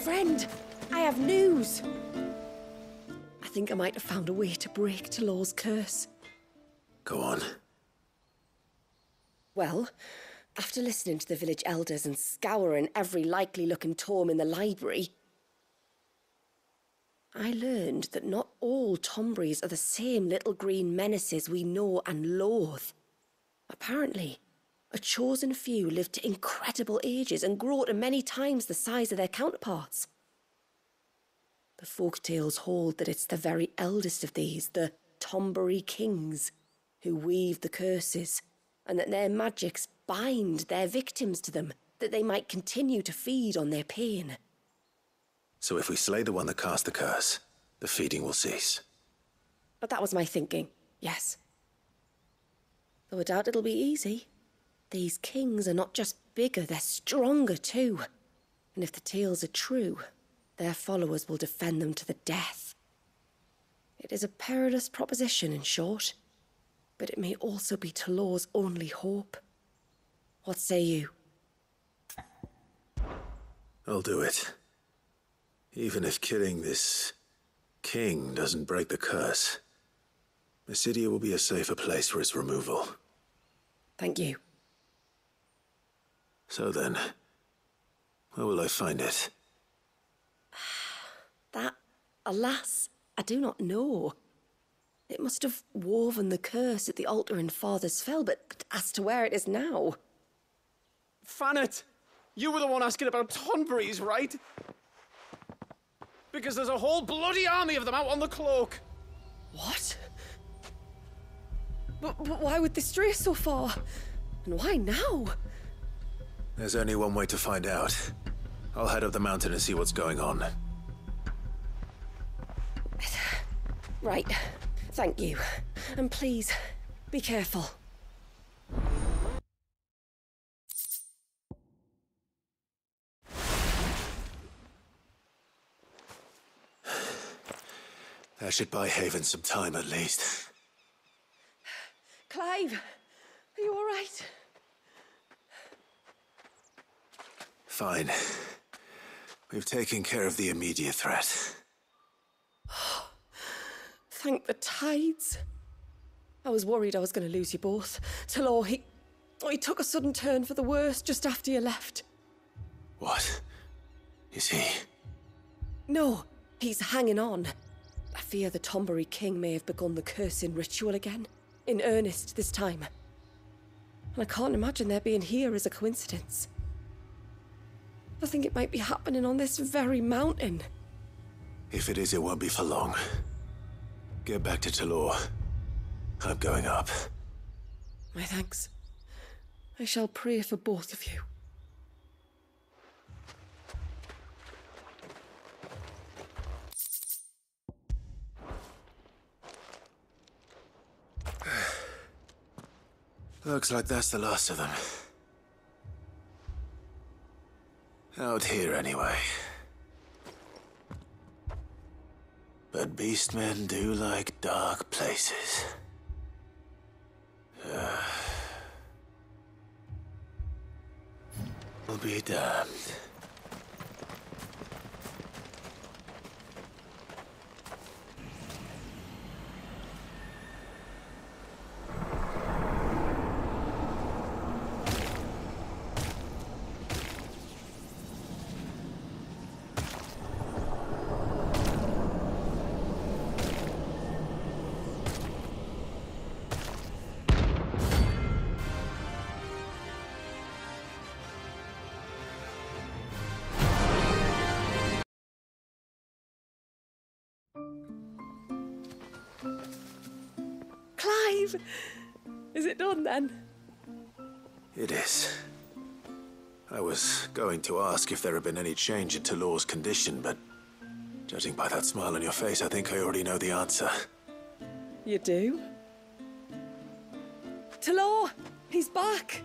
friend, I have news. I think I might have found a way to break Talor's curse. Go on. Well, after listening to the village elders and scouring every likely-looking tome in the library, I learned that not all Tomberries are the same little green menaces we know and loathe. Apparently, a chosen few live to incredible ages and grow to many times the size of their counterparts. The folktales hold that it's the very eldest of these, the Tomberry kings, who weave the curses, and that their magics bind their victims to them, that they might continue to feed on their pain. So if we slay the one that cast the curse, the feeding will cease. But that was my thinking, yes. Though I doubt it'll be easy. These kings are not just bigger, they're stronger too. And if the tales are true, their followers will defend them to the death. It is a perilous proposition, in short, but it may also be Talor's only hope. What say you? I'll do it. Even if killing this king doesn't break the curse, Mysidia will be a safer place for its removal. Thank you. So then, where will I find it? That, alas, I do not know. It must have woven the curse at the altar in Father's Fell, but as to where it is now... Fanet! You were the one asking about Tonberries, right? Because there's a whole bloody army of them out on the cloak. What? But why would they stray so far? And why now? There's only one way to find out. I'll head up the mountain and see what's going on. Right. Thank you. And please, be careful. That should buy Haven some time at least. Clive, are you all right? Fine. We've taken care of the immediate threat. Thank the tides. I was worried I was going to lose you both. Talor, he took a sudden turn for the worse just after you left. What? Is he? No, he's hanging on. I fear the Tomberry king may have begun the cursing ritual again. In earnest this time. And I can't imagine their being here as a coincidence. I think it might be happening on this very mountain. If it is, it won't be for long. Get back to Talor. I'm going up. My thanks. I shall pray for both of you. Looks like that's the last of them. Out here, anyway. But beastmen do like dark places. I'll be damned. Clive! Is it done then? It is. I was going to ask if there had been any change in Talor's condition, but judging by that smile on your face, I think I already know the answer. You do? Talor! He's back!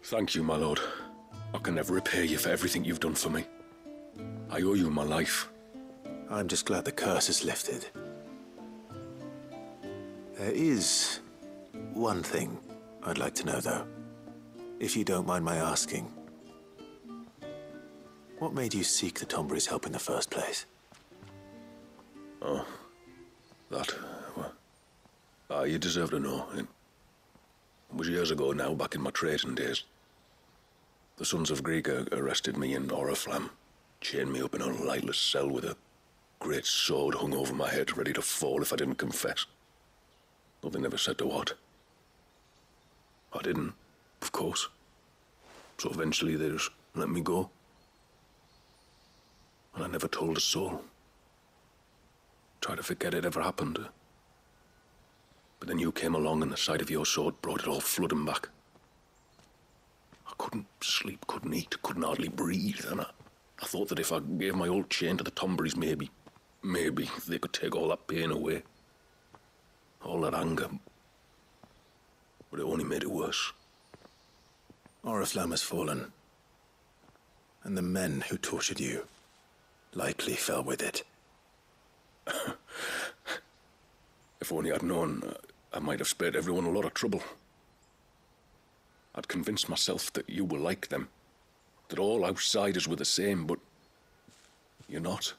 Thank you, my lord. I can never repay you for everything you've done for me. I owe you my life. I'm just glad the curse is lifted. There is one thing I'd like to know, though. if you don't mind my asking, what made you seek the Tombury's help in the first place? Oh, that, well, you deserve to know. It was years ago now, back in my trading days. The Sons of Greek arrested me in Oriflamme, chained me up in a lightless cell with a great sword hung over my head, ready to fall if I didn't confess. Though they never said to what. I didn't, of course. So eventually they just let me go. And I never told a soul. Tried to forget it ever happened. But then you came along and the sight of your sword brought it all flooding back. I couldn't sleep, couldn't eat, couldn't hardly breathe, and I thought that if I gave my old chain to the Tomburys, maybe they could take all that pain away. All that anger. But it only made it worse. Oriflamme has fallen. And the men who tortured you likely fell with it. If only I'd known, I might have spared everyone a lot of trouble. I'd convinced myself that you were like them, that all outsiders were the same, but you're not.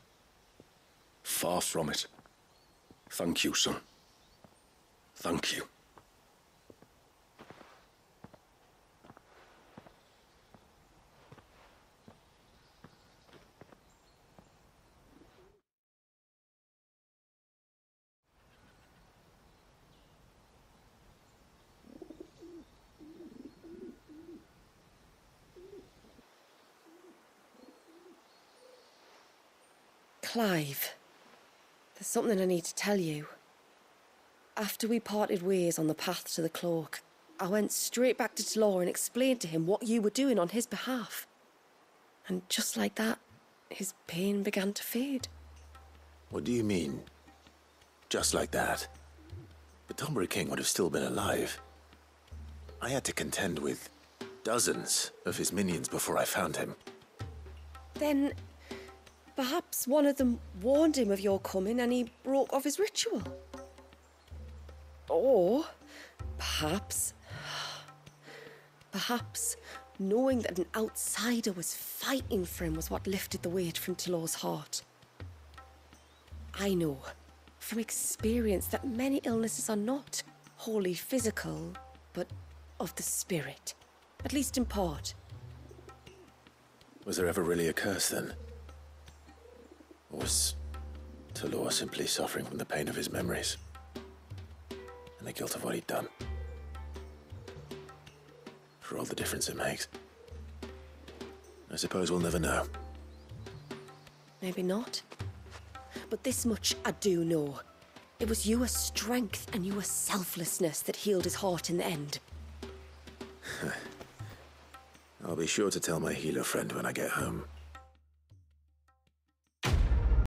Far from it. Thank you, son. Thank you. Clive, there's something I need to tell you. After we parted ways on the path to the cloak, I went straight back to Talor and explained to him what you were doing on his behalf. And just like that, his pain began to fade. What do you mean? Just like that? The Tombury King would have still been alive. I had to contend with dozens of his minions before I found him. Then perhaps one of them warned him of your coming and he broke off his ritual. Or perhaps knowing that an outsider was fighting for him was what lifted the weight from Talor's heart. I know from experience that many illnesses are not wholly physical, but of the spirit, at least in part. Was there ever really a curse then? Or was Talor simply suffering from the pain of his memories and the guilt of what he'd done? For all the difference it makes. I suppose we'll never know. Maybe not. But this much I do know. It was your strength and your selflessness that healed his heart in the end. I'll be sure to tell my healer friend when I get home.